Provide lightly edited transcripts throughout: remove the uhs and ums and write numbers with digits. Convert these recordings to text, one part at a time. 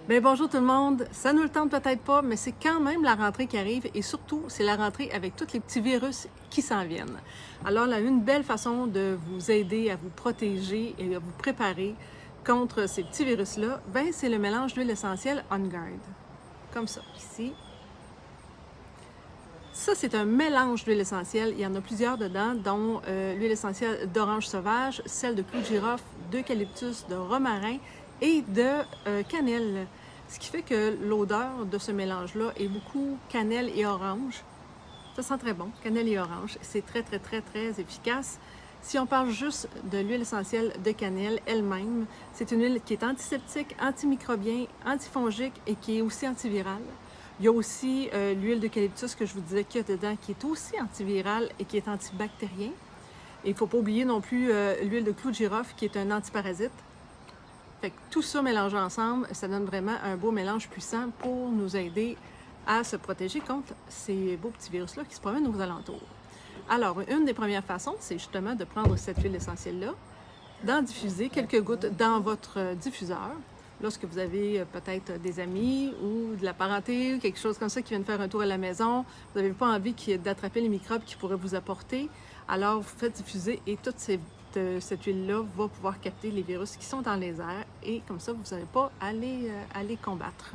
Bien, bonjour tout le monde. Ça nous le tente peut-être pas, mais c'est quand même la rentrée qui arrive et surtout, c'est la rentrée avec tous les petits virus qui s'en viennent. Alors là, une belle façon de vous aider à vous protéger et à vous préparer contre ces petits virus-là, ben c'est le mélange d'huile essentielle On Guard. Comme ça, ici. Ça, c'est un mélange d'huile essentielle. Il y en a plusieurs dedans, dont l'huile essentielle d'orange sauvage, celle de clou de girofle, d'eucalyptus, de romarin et de cannelle. Ce qui fait que l'odeur de ce mélange-là est beaucoup cannelle et orange. Ça sent très bon, cannelle et orange. C'est très, très, très, très efficace. Si on parle juste de l'huile essentielle de cannelle elle-même, c'est une huile qui est antiseptique, antimicrobien, antifongique et qui est aussi antivirale. Il y a aussi l'huile d'eucalyptus que je vous disais qu'il y a dedans, qui est aussi antivirale et qui est antibactérien. Et il ne faut pas oublier non plus l'huile de clou de girofle, qui est un antiparasite. Fait que tout ça mélangé ensemble, ça donne vraiment un beau mélange puissant pour nous aider à se protéger contre ces beaux petits virus-là qui se promènent aux alentours. Alors, une des premières façons, c'est justement de prendre cette huile essentielle-là, d'en diffuser quelques gouttes dans votre diffuseur. Lorsque vous avez peut-être des amis ou de la parenté ou quelque chose comme ça qui viennent faire un tour à la maison, vous n'avez pas envie d'attraper les microbes qu'ils pourraient vous apporter, alors vous faites diffuser et toute cette huile-là va pouvoir capter les virus qui sont dans les airs et comme ça, vous n'avez pas à les combattre.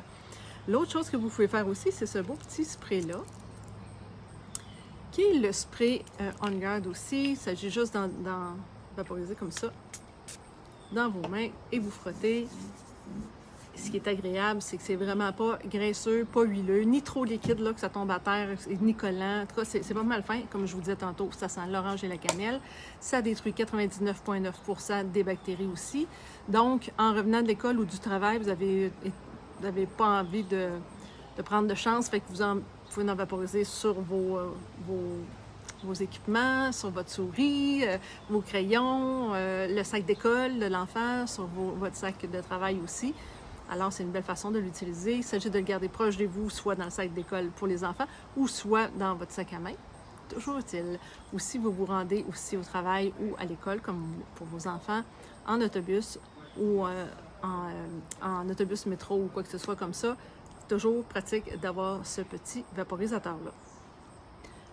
L'autre chose que vous pouvez faire aussi, c'est ce beau petit spray-là, qui est le spray On Guard aussi. Il s'agit juste d'en vaporiser comme ça dans vos mains et vous frottez. Ce qui est agréable, c'est que c'est vraiment pas graisseux, pas huileux, ni trop liquide, là, que ça tombe à terre, ni collant. En tout cas, c'est pas mal fin. Comme je vous disais tantôt, ça sent l'orange et la cannelle. Ça détruit 99,9% des bactéries aussi. Donc, en revenant de l'école ou du travail, vous n'avez pas envie de prendre de chance, fait que vous pouvez en vaporiser sur vos équipements, sur votre souris, vos crayons, le sac d'école de l'enfant, sur votre sac de travail aussi. Alors, c'est une belle façon de l'utiliser. Il s'agit de le garder proche de vous, soit dans le sac d'école pour les enfants, ou soit dans votre sac à main. Toujours utile. Ou si vous vous rendez aussi au travail ou à l'école, comme pour vos enfants, en autobus ou en autobus métro ou quoi que ce soit comme ça, toujours pratique d'avoir ce petit vaporisateur-là.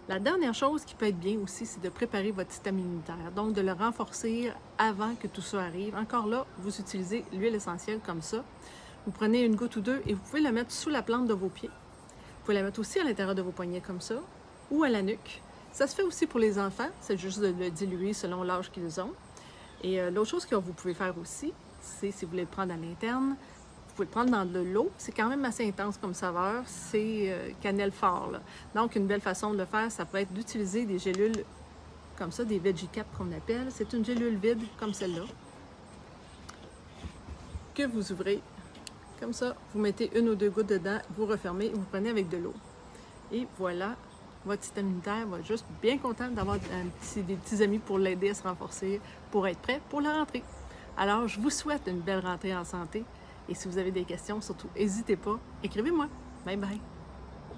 La dernière chose qui peut être bien aussi, c'est de préparer votre système immunitaire, donc de le renforcer avant que tout ça arrive. Encore là, vous utilisez l'huile essentielle comme ça. Vous prenez une goutte ou deux et vous pouvez la mettre sous la plante de vos pieds. Vous pouvez la mettre aussi à l'intérieur de vos poignets comme ça, ou à la nuque. Ça se fait aussi pour les enfants, c'est juste de le diluer selon l'âge qu'ils ont. Et l'autre chose que vous pouvez faire aussi, c'est si vous voulez le prendre à l'interne, vous pouvez le prendre dans de l'eau. C'est quand même assez intense comme saveur. C'est cannelle fort, là. Donc, une belle façon de le faire, ça peut être d'utiliser des gélules comme ça, des Veggie Cap qu'on appelle. C'est une gélule vide comme celle-là que vous ouvrez comme ça. Vous mettez une ou deux gouttes dedans, vous refermez et vous prenez avec de l'eau. Et voilà, votre système immunitaire va être juste bien content d'avoir des petits amis pour l'aider à se renforcer, pour être prêt pour la rentrée. Alors, je vous souhaite une belle rentrée en santé. Et si vous avez des questions, surtout, n'hésitez pas, écrivez-moi. Bye bye!